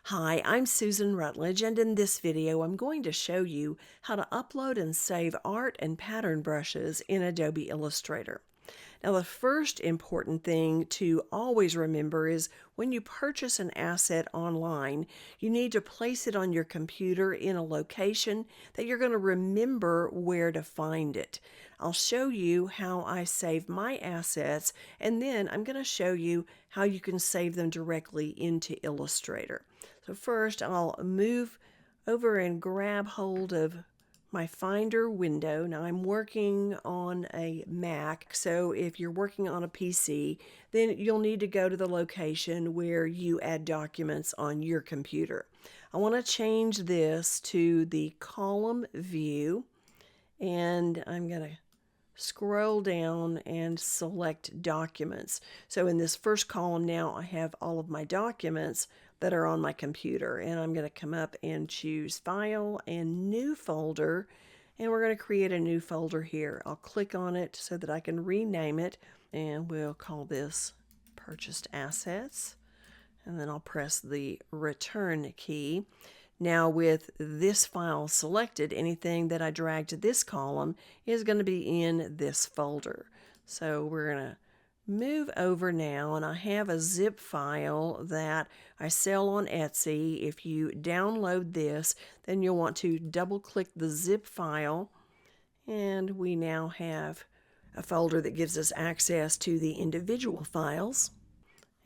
Hi, I'm Susan Rutledge, and in this video I'm going to show you how to upload and save art and pattern brushes in Adobe Illustrator. Now, the first important thing to always remember is when you purchase an asset online, you need to place it on your computer in a location that you're going to remember where to find it. I'll show you how I save my assets, and then I'm going to show you how you can save them directly into Illustrator. So first, I'll move over and grab hold of my Finder window. Now I'm working on a Mac, so if you're working on a PC, then you'll need to go to the location where you add documents on your computer. I want to change this to the column view, and I'm going to scroll down and select documents. So in this first column now I have all of my documents that are on my computer, and I'm going to come up and choose File and New Folder, and we're going to create a new folder here. I'll click on it so that I can rename it, and we'll call this Purchased Assets, and then I'll press the Return key. Now with this file selected, anything that I drag to this column is going to be in this folder. So we're going to move over now, and I have a zip file that I sell on Etsy. If you download this, then you'll want to double click the zip file, and we now have a folder that gives us access to the individual files.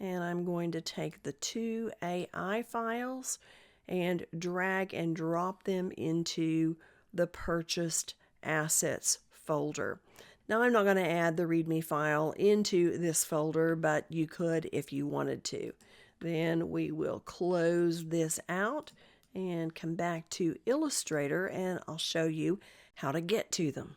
And I'm going to take the two AI files and drag and drop them into the Purchased Assets folder. Now I'm not going to add the README file into this folder, but you could if you wanted to. Then we will close this out and come back to Illustrator, and I'll show you how to get to them.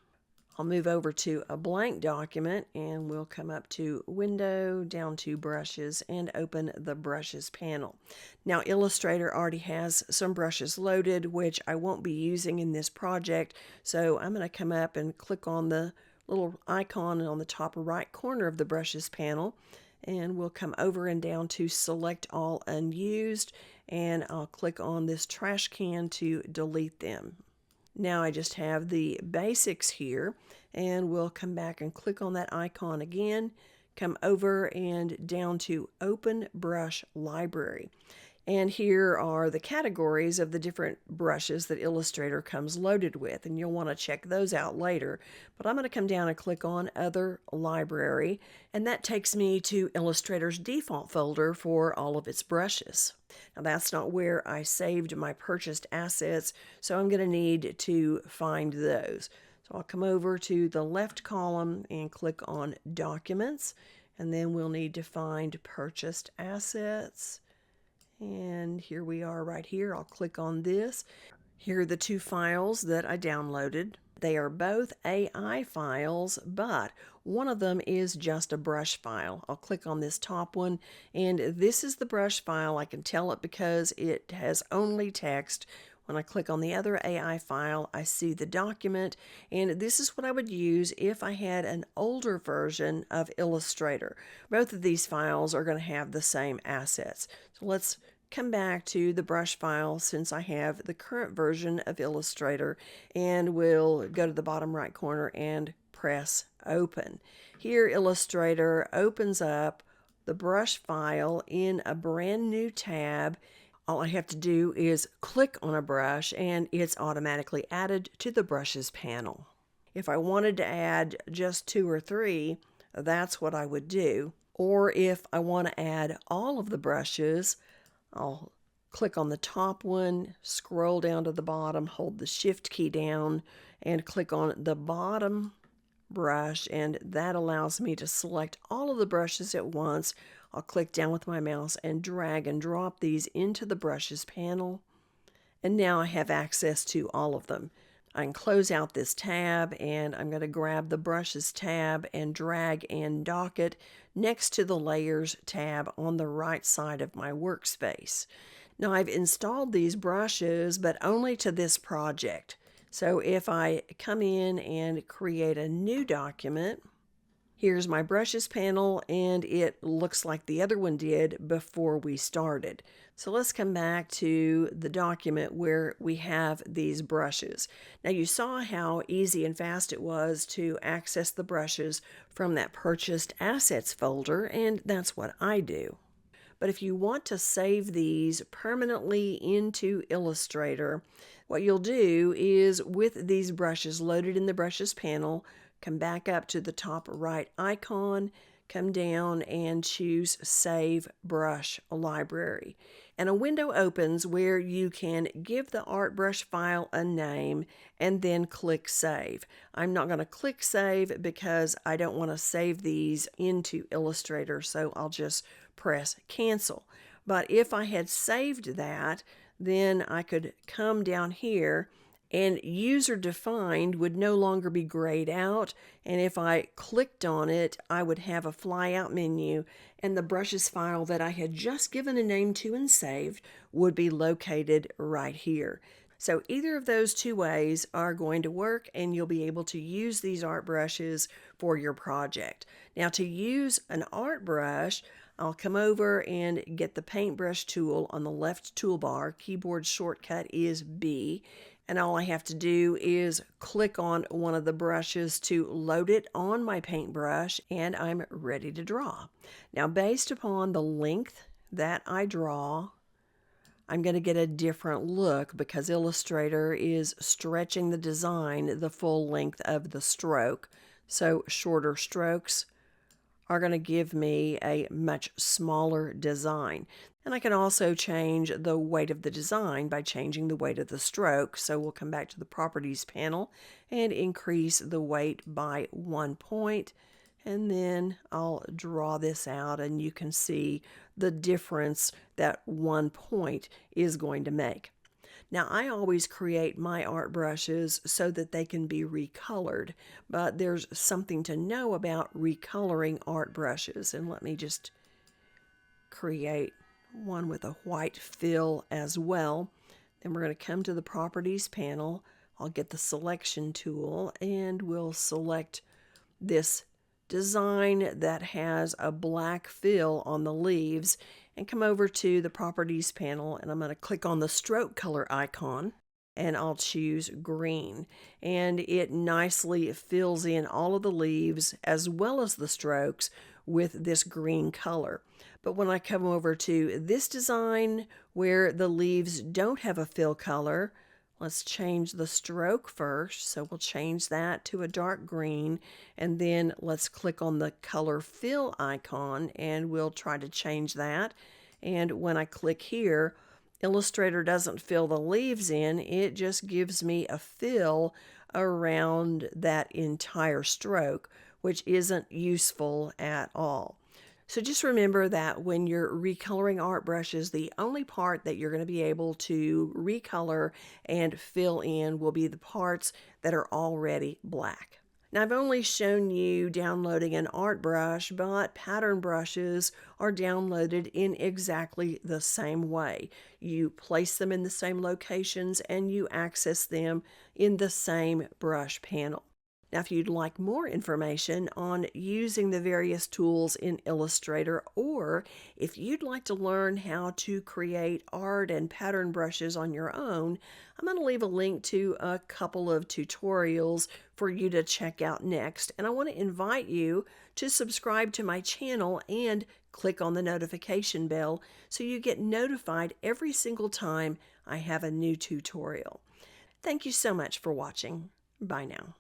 I'll move over to a blank document, and we'll come up to Window, down to Brushes, and open the Brushes panel. Now Illustrator already has some brushes loaded, which I won't be using in this project, so I'm going to come up and click on the little icon on the top right corner of the Brushes panel, and we'll come over and down to Select All Unused, and I'll click on this trash can to delete them. Now I just have the basics here, and we'll come back and click on that icon again, come over and down to Open Brush Library. And here are the categories of the different brushes that Illustrator comes loaded with, and you'll want to check those out later. But I'm going to come down and click on Other Library, and that takes me to Illustrator's default folder for all of its brushes. Now that's not where I saved my purchased assets, so I'm going to need to find those. So I'll come over to the left column and click on Documents, and then we'll need to find Purchased Assets. And here we are right here. I'll click on this. Here are the two files that I downloaded. They are both AI files, but one of them is just a brush file. I'll click on this top one, and this is the brush file. I can tell it because it has only text. When I click on the other AI file, I see the document, and this is what I would use if I had an older version of Illustrator. Both of these files are going to have the same assets. So let's come back to the brush file since I have the current version of Illustrator, and we'll go to the bottom right corner and press Open. Here Illustrator opens up the brush file in a brand new tab. All I have to do is click on a brush, and it's automatically added to the Brushes panel. If I wanted to add just 2 or 3, that's what I would do. Or if I want to add all of the brushes, I'll click on the top one, scroll down to the bottom, hold the Shift key down, and click on the bottom brush, and that allows me to select all of the brushes at once. I'll click down with my mouse and drag and drop these into the Brushes panel, and now I have access to all of them. I can close out this tab, and I'm going to grab the Brushes tab and drag and dock it next to the Layers tab on the right side of my workspace. Now I've installed these brushes, but only to this project. So if I come in and create a new document, Here's my brushes panel, and it looks like the other one did before we started. So let's come back to the document where we have these brushes. Now you saw how easy and fast it was to access the brushes from that Purchased Assets folder, and that's what I do. But if you want to save these permanently into Illustrator, what you'll do is with these brushes loaded in the brushes panel, come back up to the top right icon, come down and choose Save Brush Library. And a window opens where you can give the art brush file a name and then click Save. I'm not going to click Save because I don't want to save these into Illustrator, so I'll just press Cancel. But if I had saved that, then I could come down here and user defined would no longer be grayed out, and if I clicked on it I would have a fly out menu, and the brushes file that I had just given a name to and saved would be located right here. So either of those two ways are going to work, and you'll be able to use these art brushes for your project. Now to use an art brush, I'll come over and get the paintbrush tool on the left toolbar. Keyboard shortcut is B. And all I have to do is click on one of the brushes to load it on my paintbrush, and I'm ready to draw. Now, based upon the length that I draw, I'm going to get a different look because Illustrator is stretching the design the full length of the stroke. So shorter strokes are going to give me a much smaller design. And I can also change the weight of the design by changing the weight of the stroke. So we'll come back to the Properties panel and increase the weight by 1 point. And then I'll draw this out, and you can see the difference that 1 point is going to make. Now, I always create my art brushes so that they can be recolored, but there's something to know about recoloring art brushes. And let me just create one with a white fill as well. Then we're going to come to the Properties panel. I'll get the Selection tool, and we'll select this design that has a black fill on the leaves, and come over to the Properties panel, and I'm going to click on the stroke color icon, and I'll choose green, and it nicely fills in all of the leaves as well as the strokes with this green color. But when I come over to this design where the leaves don't have a fill color, let's change the stroke first. So we'll change that to a dark green, and then let's click on the color fill icon, and we'll try to change that. And when I click here, Illustrator doesn't fill the leaves in, it just gives me a fill around that entire stroke, which isn't useful at all. So just remember that when you're recoloring art brushes, the only part that you're going to be able to recolor and fill in will be the parts that are already black. Now, I've only shown you downloading an art brush, but pattern brushes are downloaded in exactly the same way. You place them in the same locations and you access them in the same brush panel. Now, if you'd like more information on using the various tools in Illustrator, or if you'd like to learn how to create art and pattern brushes on your own, I'm going to leave a link to a couple of tutorials for you to check out next. And I want to invite you to subscribe to my channel and click on the notification bell so you get notified every single time I have a new tutorial. Thank you so much for watching. Bye now.